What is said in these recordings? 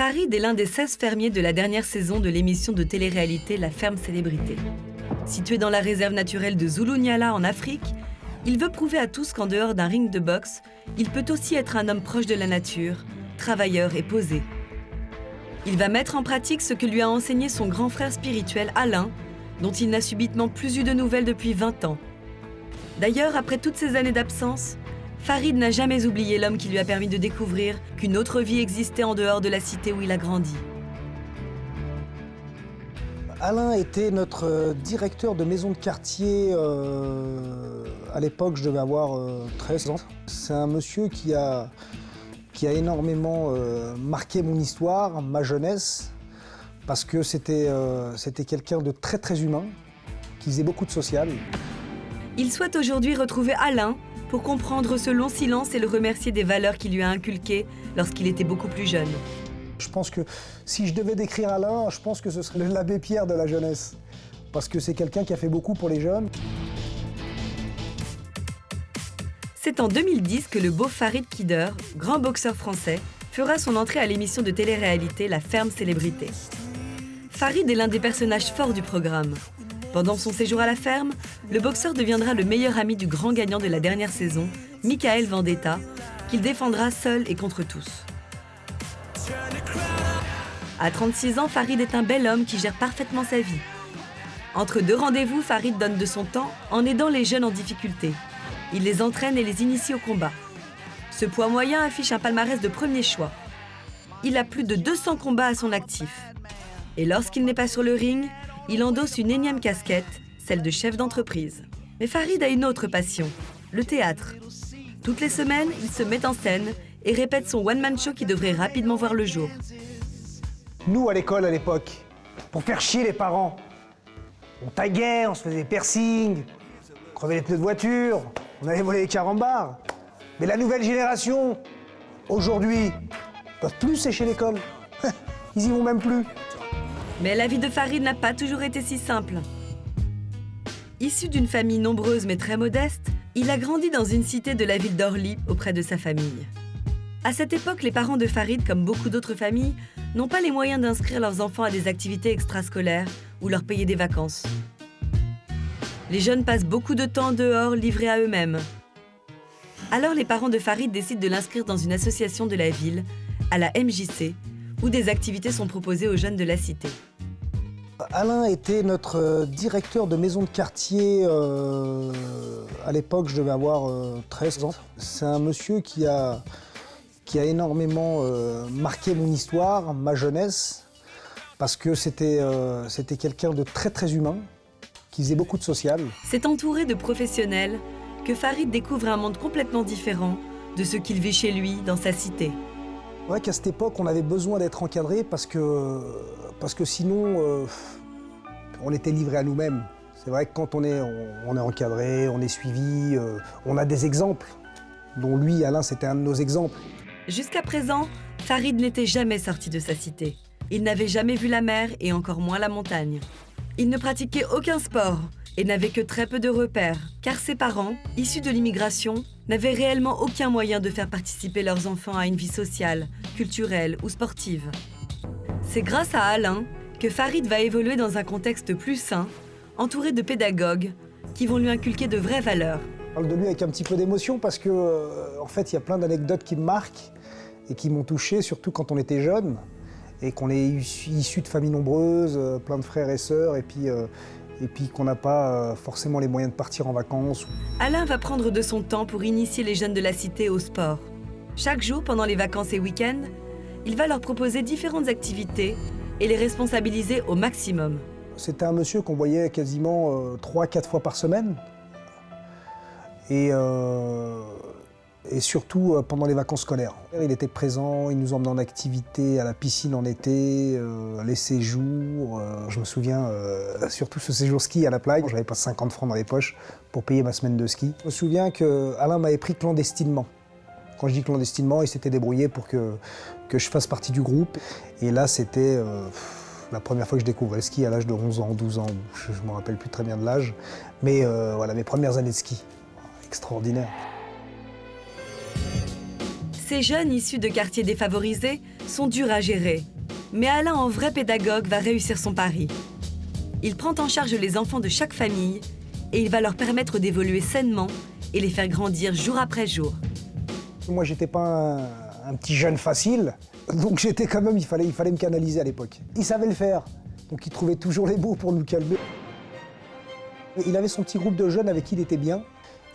Farid est l'un des 16 fermiers de la dernière saison de l'émission de télé-réalité La Ferme Célébrité. Situé dans la réserve naturelle de Zulu-Nyala en Afrique, il veut prouver à tous qu'en dehors d'un ring de boxe, il peut aussi être un homme proche de la nature, travailleur et posé. Il va mettre en pratique ce que lui a enseigné son grand frère spirituel Alain, dont il n'a subitement plus eu de nouvelles depuis 20 ans. D'ailleurs, après toutes ces années d'absence, Farid n'a jamais oublié l'homme qui lui a permis de découvrir qu'une autre vie existait en dehors de la cité où il a grandi. Alain était notre directeur de maison de quartier. À l'époque, je devais avoir 13 ans. C'est un monsieur qui a énormément marqué mon histoire, ma jeunesse, parce que c'était quelqu'un de très très humain, qui faisait beaucoup de social. Il souhaite aujourd'hui retrouver Alain pour comprendre ce long silence et le remercier des valeurs qu'il lui a inculquées lorsqu'il était beaucoup plus jeune. Je pense que si je devais décrire Alain, je pense que ce serait l'abbé Pierre de la jeunesse, parce que c'est quelqu'un qui a fait beaucoup pour les jeunes. C'est en 2010 que le beau Farid Kider, grand boxeur français, fera son entrée à l'émission de télé-réalité La Ferme Célébrité. Farid est l'un des personnages forts du programme. Pendant son séjour à la ferme, le boxeur deviendra le meilleur ami du grand gagnant de la dernière saison, Michael Vendetta, qu'il défendra seul et contre tous. À 36 ans, Farid est un bel homme qui gère parfaitement sa vie. Entre deux rendez-vous, Farid donne de son temps en aidant les jeunes en difficulté. Il les entraîne et les initie au combat. Ce poids moyen affiche un palmarès de premier choix. Il a plus de 200 combats à son actif. Et lorsqu'il n'est pas sur le ring, il endosse une énième casquette, celle de chef d'entreprise. Mais Farid a une autre passion, le théâtre. Toutes les semaines, il se met en scène et répète son one-man show qui devrait rapidement voir le jour. Nous, à l'école, à l'époque, pour faire chier les parents, on taguait, on se faisait des piercings, on crevait les pneus de voiture, on allait voler les carambars. Mais la nouvelle génération, aujourd'hui, ne peuvent plus sécher l'école. Ils y vont même plus. Mais la vie de Farid n'a pas toujours été si simple. Issu d'une famille nombreuse mais très modeste, il a grandi dans une cité de la ville d'Orly auprès de sa famille. À cette époque, les parents de Farid, comme beaucoup d'autres familles, n'ont pas les moyens d'inscrire leurs enfants à des activités extrascolaires ou leur payer des vacances. Les jeunes passent beaucoup de temps dehors, livrés à eux-mêmes. Alors les parents de Farid décident de l'inscrire dans une association de la ville, à la MJC, où des activités sont proposées aux jeunes de la cité. Alain était notre directeur de maison de quartier. À l'époque, je devais avoir 13 ans. C'est un monsieur qui a énormément marqué mon histoire, ma jeunesse, parce que c'était quelqu'un de très très humain, qui faisait beaucoup de social. C'est entouré de professionnels que Farid découvre un monde complètement différent de ce qu'il vit chez lui, dans sa cité. C'est vrai qu'à cette époque, on avait besoin d'être encadré parce que sinon, on était livré à nous-mêmes. C'est vrai que quand on est encadré, on est suivi, on a des exemples, dont lui, Alain, c'était un de nos exemples. Jusqu'à présent, Farid n'était jamais sorti de sa cité. Il n'avait jamais vu la mer et encore moins la montagne. Il ne pratiquait aucun sport et n'avait que très peu de repères, car ses parents, issus de l'immigration, n'avaient réellement aucun moyen de faire participer leurs enfants à une vie sociale, culturelle ou sportive. C'est grâce à Alain que Farid va évoluer dans un contexte plus sain, entouré de pédagogues qui vont lui inculquer de vraies valeurs. Je parle de lui avec un petit peu d'émotion parce que, en fait, il y a plein d'anecdotes qui me marquent et qui m'ont touché, surtout quand on était jeune et qu'on est issu de familles nombreuses, plein de frères et sœurs, et puis qu'on n'a pas forcément les moyens de partir en vacances. Alain va prendre de son temps pour initier les jeunes de la cité au sport. Chaque jour, pendant les vacances et week-ends, il va leur proposer différentes activités et les responsabiliser au maximum. C'était un monsieur qu'on voyait quasiment 3-4 fois par semaine. Et surtout pendant les vacances scolaires. Il était présent, il nous emmenait en activité à la piscine en été, les séjours. Je me souviens surtout ce séjour ski à la Plagne. J'avais pas 50 francs dans les poches pour payer ma semaine de ski. Je me souviens qu'Alain m'avait pris clandestinement. Quand je dis clandestinement, il s'était débrouillé pour que je fasse partie du groupe. Et là, c'était la première fois que je découvrais le ski à l'âge de 11 ans, 12 ans. Je ne me rappelle plus très bien de l'âge. Mais voilà, mes premières années de ski. Extraordinaire. Ces jeunes issus de quartiers défavorisés sont durs à gérer. Mais Alain, en vrai pédagogue, va réussir son pari. Il prend en charge les enfants de chaque famille et il va leur permettre d'évoluer sainement et les faire grandir jour après jour. Moi, j'étais pas un petit jeune facile, donc j'étais quand même, il fallait me canaliser à l'époque. Il savait le faire, donc il trouvait toujours les mots pour nous calmer. Il avait son petit groupe de jeunes avec qui il était bien.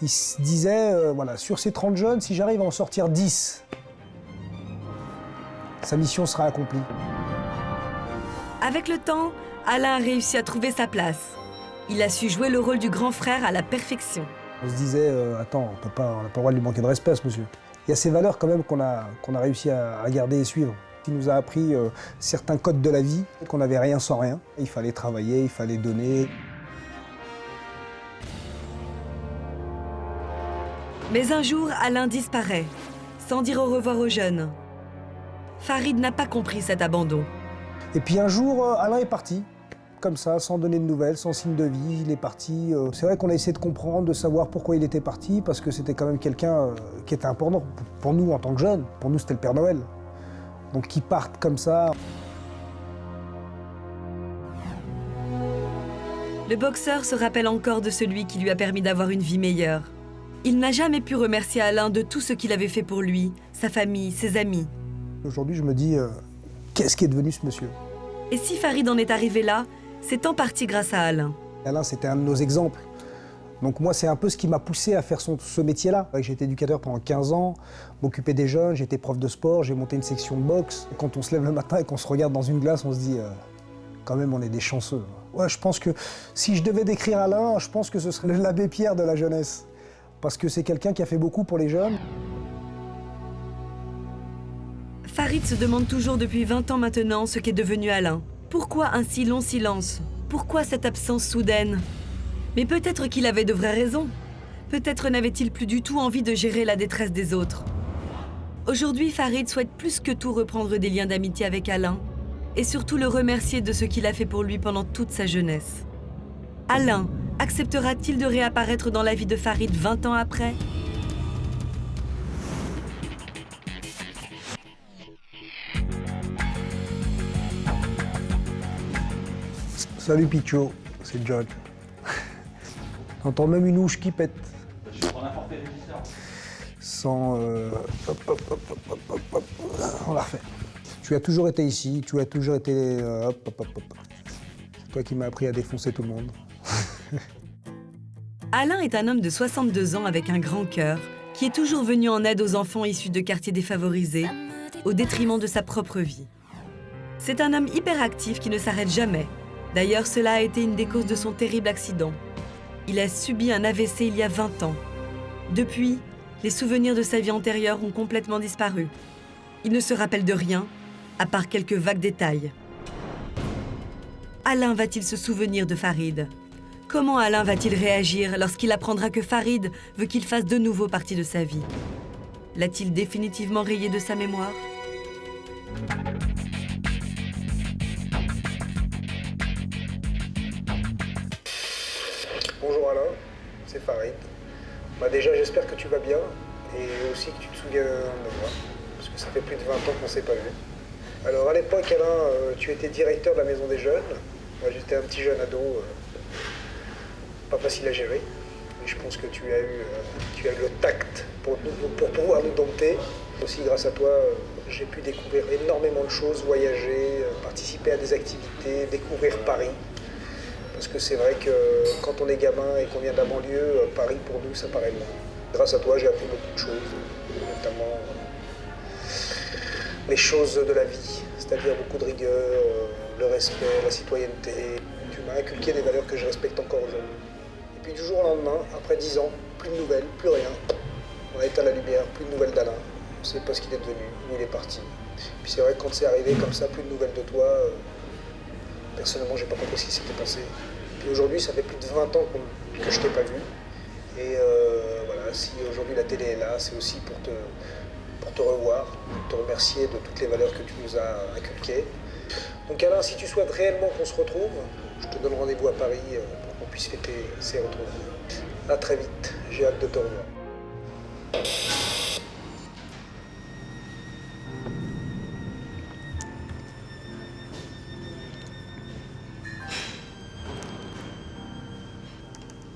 Il se disait, voilà, sur ces 30 jeunes, si j'arrive à en sortir 10, sa mission sera accomplie. Avec le temps, Alain a réussi à trouver sa place. Il a su jouer le rôle du grand frère à la perfection. On se disait, attends, on n'a pas le droit de lui manquer de respect, ce monsieur. Il y a ces valeurs quand même qu'on a réussi à garder et suivre. Il nous a appris certains codes de la vie, qu'on n'avait rien sans rien. Il fallait travailler, il fallait donner. Mais un jour, Alain disparaît, sans dire au revoir aux jeunes. Farid n'a pas compris cet abandon. Et puis un jour, Alain est parti, comme ça, sans donner de nouvelles, sans signe de vie, il est parti. C'est vrai qu'on a essayé de comprendre, de savoir pourquoi il était parti, parce que c'était quand même quelqu'un qui était important pour nous en tant que jeunes. Pour nous, c'était le Père Noël. Donc qu'il parte comme ça. Le boxeur se rappelle encore de celui qui lui a permis d'avoir une vie meilleure. Il n'a jamais pu remercier Alain de tout ce qu'il avait fait pour lui, sa famille, ses amis. Aujourd'hui, je me dis, qu'est-ce qui est devenu ce monsieur? Et si Farid en est arrivé là, c'est en partie grâce à Alain. Alain, c'était un de nos exemples. Donc moi, c'est un peu ce qui m'a poussé à faire ce métier-là. J'ai été éducateur pendant 15 ans, m'occuper des jeunes, j'ai été prof de sport, j'ai monté une section de boxe. Et quand on se lève le matin et qu'on se regarde dans une glace, on se dit, quand même, on est des chanceux. Ouais, je pense que si je devais décrire Alain, je pense que ce serait l'abbé Pierre de la jeunesse. Parce que c'est quelqu'un qui a fait beaucoup pour les jeunes. Farid se demande toujours depuis 20 ans maintenant ce qu'est devenu Alain. Pourquoi un si long silence? Pourquoi cette absence soudaine? Mais peut-être qu'il avait de vraies raisons. Peut-être n'avait-il plus du tout envie de gérer la détresse des autres. Aujourd'hui, Farid souhaite plus que tout reprendre des liens d'amitié avec Alain et surtout le remercier de ce qu'il a fait pour lui pendant toute sa jeunesse. Alain acceptera-t-il de réapparaître dans la vie de Farid 20 ans après? Salut Picho, c'est John. T'entends même une ouche qui pète. Je prends n'importe quel régisseur. Sans... On la refait. Tu as toujours été ici, tu as toujours été... C'est toi qui m'as appris à défoncer tout le monde. Alain est un homme de 62 ans avec un grand cœur, qui est toujours venu en aide aux enfants issus de quartiers défavorisés, au détriment de sa propre vie. C'est un homme hyperactif qui ne s'arrête jamais. D'ailleurs, cela a été une des causes de son terrible accident. Il a subi un AVC il y a 20 ans. Depuis, les souvenirs de sa vie antérieure ont complètement disparu. Il ne se rappelle de rien, à part quelques vagues détails. Alain va-t-il se souvenir de Farid? Comment Alain va-t-il réagir lorsqu'il apprendra que Farid veut qu'il fasse de nouveau partie de sa vie? L'a-t-il définitivement rayé de sa mémoire? Bonjour Alain, c'est Farid. Déjà, j'espère que tu vas bien et aussi que tu te souviens de moi, parce que ça fait plus de 20 ans qu'on ne s'est pas vu. Alors à l'époque, Alain, tu étais directeur de la maison des jeunes. Moi, j'étais un petit jeune ado, pas facile à gérer. Mais je pense que tu as eu le tact pour pouvoir nous dompter. Aussi, grâce à toi, j'ai pu découvrir énormément de choses, voyager, participer à des activités, découvrir Paris. Parce que c'est vrai que quand on est gamin et qu'on vient de la banlieue, Paris pour nous ça paraît loin. Grâce à toi j'ai appris beaucoup de choses, notamment les choses de la vie, c'est-à-dire beaucoup de rigueur, le respect, la citoyenneté. Tu m'as inculqué des valeurs que je respecte encore aujourd'hui. Et puis du jour au lendemain, après 10 ans, plus de nouvelles, plus rien. On a éteint la lumière, plus de nouvelles d'Alain. On ne sait pas ce qu'il est devenu, où il est parti. Puis c'est vrai que quand c'est arrivé comme ça, plus de nouvelles de toi, personnellement, j'ai pas compris ce qui s'était passé. Puis aujourd'hui, ça fait plus de 20 ans que je t'ai pas vu. Et voilà, si aujourd'hui la télé est là, c'est aussi pour te revoir, pour te remercier de toutes les valeurs que tu nous as inculquées. Donc Alain, si tu souhaites réellement qu'on se retrouve, je te donne rendez-vous à Paris pour qu'on puisse fêter ces retrouvailles. À très vite, j'ai hâte de te revoir.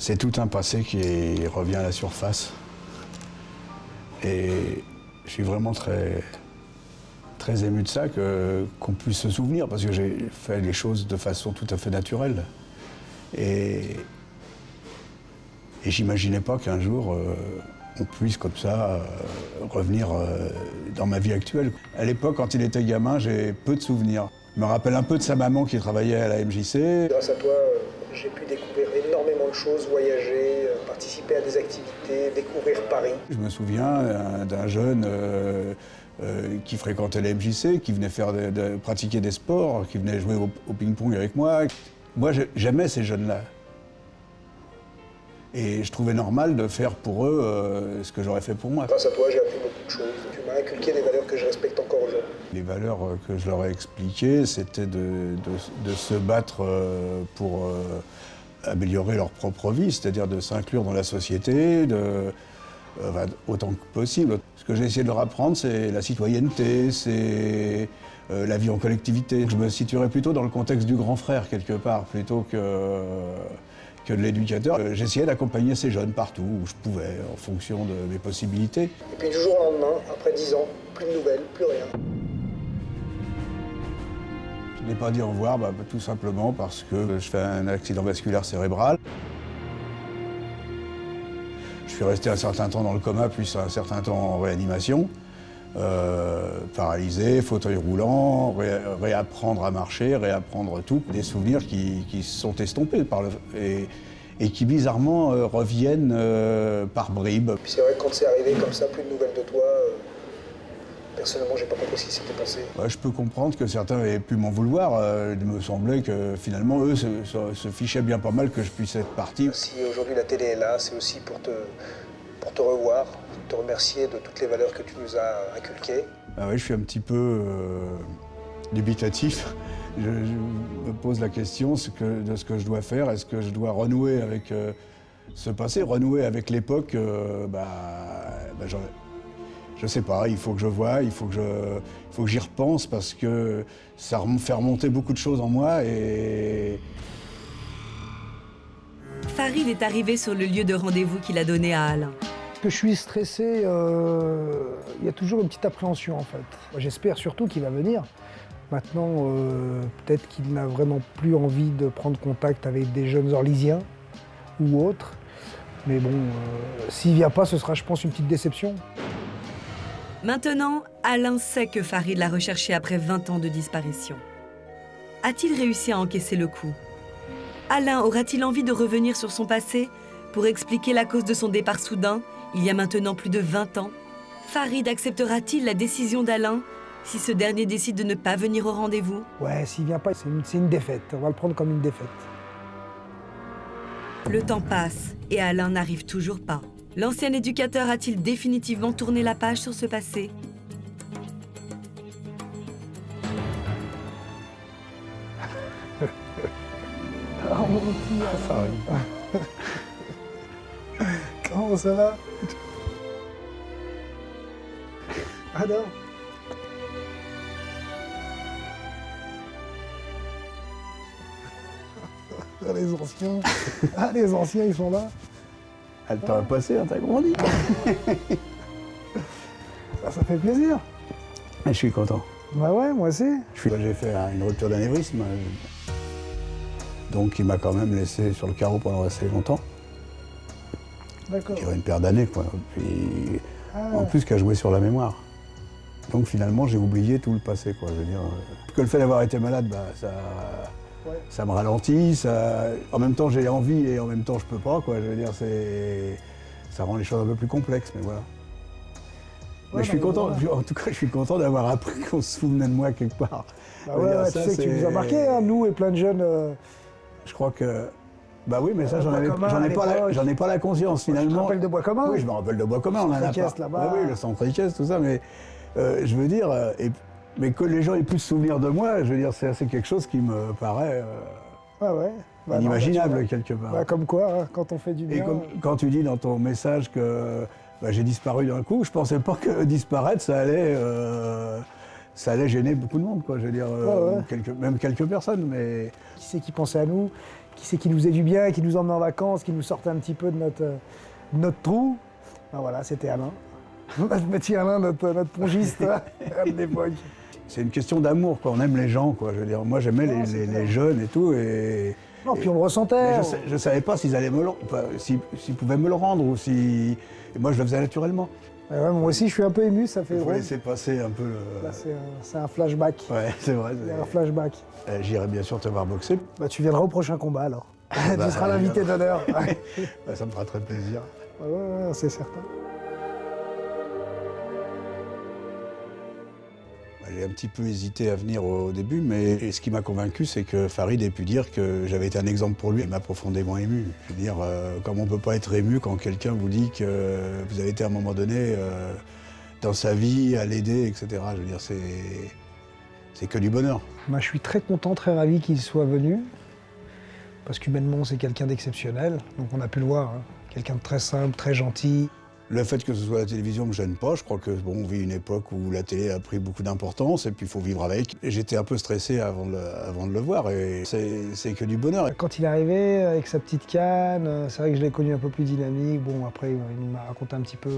C'est tout un passé qui revient à la surface. Et je suis vraiment très ému de ça, qu'on puisse se souvenir, parce que j'ai fait les choses de façon tout à fait naturelle. Et j'imaginais pas qu'un jour, on puisse comme ça revenir dans ma vie actuelle. À l'époque, quand il était gamin, j'ai peu de souvenirs. Je me rappelle un peu de sa maman qui travaillait à la MJC. Grâce à toi, j'ai pu découvrir énormément de choses, voyager, participer à des activités, découvrir Paris. Je me souviens d'un jeune qui fréquentait la MJC, qui venait pratiquer des sports, qui venait jouer au ping-pong avec moi. Moi, j'aimais ces jeunes-là. Et je trouvais normal de faire pour eux ce que j'aurais fait pour moi. Grâce à toi, j'ai appris beaucoup de choses. Tu m'as inculqué des valeurs que je respecte encore aujourd'hui. Les valeurs que je leur ai expliquées, c'était de se battre pour améliorer leur propre vie, c'est-à-dire de s'inclure dans la société, autant que possible. Ce que j'ai essayé de leur apprendre, c'est la citoyenneté, c'est la vie en collectivité. Je me situerais plutôt dans le contexte du grand frère, quelque part, plutôt que de l'éducateur. J'essayais d'accompagner ces jeunes partout où je pouvais, en fonction de mes possibilités. Et puis du jour au lendemain, après 10 ans, plus de nouvelles, plus rien. Je n'ai pas dit au revoir, tout simplement parce que je fais un accident vasculaire cérébral. Je suis resté un certain temps dans le coma, puis un certain temps en réanimation. Paralysé, fauteuil roulant, réapprendre à marcher, réapprendre tout. Des souvenirs qui sont estompés et qui bizarrement reviennent par bribes. Puis c'est vrai que quand c'est arrivé comme ça, plus de nouvelles de toi, personnellement, j'ai pas compris ce qui s'était passé. Je peux comprendre que certains aient pu m'en vouloir. Il me semblait que finalement, eux se fichaient bien pas mal que je puisse être parti. Si aujourd'hui la télé est là, c'est aussi pour te revoir, te remercier de toutes les valeurs que tu nous as inculquées. Oui, je suis un petit peu dubitatif. Je me pose la question de ce que je dois faire. Est-ce que je dois renouer avec ce passé, renouer avec l'époque je sais pas, il faut que je voie, il faut que j'y repense parce que ça fait remonter beaucoup de choses en moi et... Farid est arrivé sur le lieu de rendez-vous qu'il a donné à Alain. Que je suis stressé, il y a toujours une petite appréhension en fait. J'espère surtout qu'il va venir. Maintenant, peut-être qu'il n'a vraiment plus envie de prendre contact avec des jeunes orlysiens ou autres. Mais bon, s'il ne vient pas, ce sera, je pense, une petite déception. Maintenant, Alain sait que Farid l'a recherché après 20 ans de disparition. A-t-il réussi à encaisser le coup? Alain aura-t-il envie de revenir sur son passé pour expliquer la cause de son départ soudain, il y a maintenant plus de 20 ans? Farid acceptera-t-il la décision d'Alain si ce dernier décide de ne pas venir au rendez-vous? Ouais, s'il vient pas, c'est une défaite. On va le prendre comme une défaite. Le temps passe et Alain n'arrive toujours pas. L'ancien éducateur a-t-il définitivement tourné la page sur ce passé? Oh mon petit Farid. Comment ça va? Alors? Les anciens. Ah, les anciens, ils sont là. Elle t'a passé, t'as grandi. Ça fait plaisir. Je suis content. Bah ouais, moi aussi. J'ai fait une rupture d'anévrisme, donc il m'a quand même laissé sur le carreau pendant assez longtemps. D'accord. Je dirais une paire d'années, quoi. Puis, en plus qu'à jouer sur la mémoire. Donc finalement, j'ai oublié tout le passé, quoi. Je veux dire, que le fait d'avoir été malade, ça me ralentit, en même temps j'ai envie et en même temps je peux pas, quoi. Je veux dire, ça rend les choses un peu plus complexes, mais voilà. Mais je suis content, en tout cas je suis content d'avoir appris qu'on se souvenait de moi quelque part. Bah ouais, tu sais que tu nous as marqué, hein, nous et plein de jeunes. Je crois que... Bah oui, mais ça, j'en ai pas la conscience, finalement. Tu te rappelles de Bois Commun? Oui, je me rappelle de Bois Commun, on en a pas. Là-bas. Oui, le centre Riquesse, tout ça, mais je veux dire... Mais que les gens aient pu se souvenir de moi, je veux dire, c'est quelque chose qui me paraît inimaginable, quelque part. Bah, comme quoi, hein, quand on fait du bien... Et quand tu dis dans ton message que j'ai disparu d'un coup, je pensais pas que disparaître, ça allait ça allait gêner beaucoup de monde, quoi. Je veux dire, Ouais. même quelques personnes, mais Qui c'est qui pensait à nous? Qui c'est qui nous faisait du bien, qui nous emmenait en vacances, qui nous sortait un petit peu de notre trou? Ben voilà, c'était Alain. Notre petit Alain, notre pongiste de l'époque. c'est une question d'amour, quoi. On aime les gens, quoi. Je veux dire, moi, j'aimais Non, c'est clair. les jeunes et tout, et Non, puis on le ressentait. mais je savais pas s'ils allaient s'ils pouvaient me le rendre ou si. Et moi, je le faisais naturellement. Ouais, moi aussi, je suis un peu ému, ça fait Il faut drôle. laisser passer un peu le. Là, c'est un flashback. Ouais, c'est vrai. Il y a un flashback. J'irai bien sûr te voir boxer. Bah, tu viendras au prochain combat alors. Bah, Tu seras l'invité d'honneur. Ouais, Bah, ça me fera très plaisir. ouais, c'est certain. J'ai un petit peu hésité à venir au début, mais ce qui m'a convaincu, c'est que Farid ait pu dire que j'avais été un exemple pour lui. Il m'a profondément ému. Je veux dire, comme on ne peut pas être ému quand quelqu'un vous dit que vous avez été à un moment donné dans sa vie à l'aider, etc. Je veux dire, c'est que du bonheur. Moi, je suis très content, très ravi qu'il soit venu. Parce qu'humainement, c'est quelqu'un d'exceptionnel. Donc on a pu le voir. Hein. Quelqu'un de très simple, très gentil. Le fait que ce soit la télévision ne me gêne pas. Je crois que on vit une époque où la télé a pris beaucoup d'importance et puis il faut vivre avec. Et j'étais un peu stressé avant de le voir et c'est que du bonheur. Quand il est arrivé avec sa petite canne, c'est vrai que je l'ai connu un peu plus dynamique. Bon, après, il m'a raconté un petit peu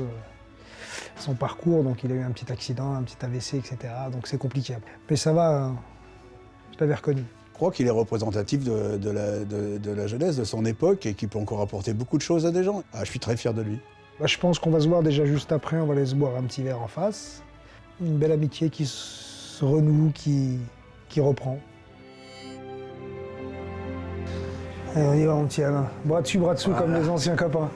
son parcours. Donc il a eu un petit accident, un petit AVC, etc. Donc c'est compliqué. Mais ça va, je l'avais reconnu. Je crois qu'il est représentatif de la jeunesse, de son époque et qu'il peut encore apporter beaucoup de choses à des gens. Ah, je suis très fier de lui. Bah, je pense qu'on va se voir déjà juste après, on va aller se boire un petit verre en face. Une belle amitié qui se renoue, qui reprend. Allez, on y va mon petit Alain. Bras dessus, bras dessous comme les anciens copains.